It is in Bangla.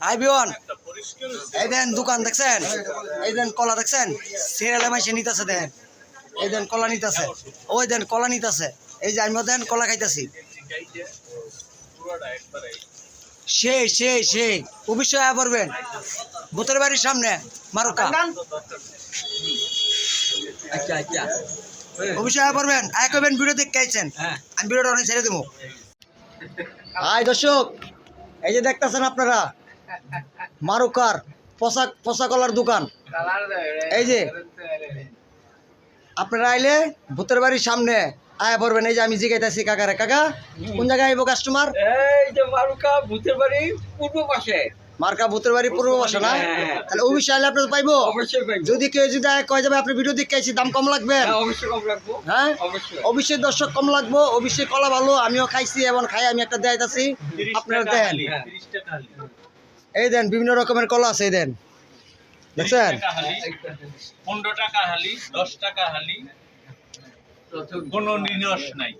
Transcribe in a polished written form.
আইবিওন এই দেন দোকান দেখছেন, এই দেন কলা দেখছেন, সিরিয়ালে মাইসে নিতেছে, দেন এই দেন কলা নিতেছে, ওই দেন কলা নিতেছে, এই যে আমিও দেন কলা খাইতেছি। সেই অবশ্যই আয়া পড়বেন ভূতের বাড়ির সামনে মারুকা। আচ্ছা অবশ্যই আয়া পড়বেন, আয়া করবেন ভিডিও দেখতে আইছেন, আমি ভিডিওটা অনেক ছেড়ে দেবো। হাই দর্শক, এই যে দেখতেছেন আপনারা মারুকার পচা কলার দোকান। এই যে আপনারা আইলে ভূতের বাড়ির সামনে আয়া পড়বেন। এই যে আমি জিগাইতেছি কাকারে, কাকা কোন জায়গায় আইবো কাস্টমার? এই যে মারুকা ভূতের বাড়ি পূর্ব পাশে। মার্কা ভূতের বাড়ি পূর্ব পাশে না? তাহলে অবশ্যই আইলে আপনারা পাইবো। অবশ্যই পাইবো। যদি কেউ যদি কয় যাবে আপনি ভিডিও দেখে আইছি, দাম কম লাগবে? অবশ্যই কম রাখবো। হ্যাঁ অবশ্যই অবশ্যই দর্শক কম লাগবো। অবশ্যই কলা ভালো, আমিও খাইছি এবং খাই আমি একটা দেখাইতাছি আপনারা দেন। এই দেন বিভিন্ন রকমের কলা আছে, এই দেন দেখছেন 15 টাকা হালি, 10 টাকা হালি, কোনো নিরস নাই।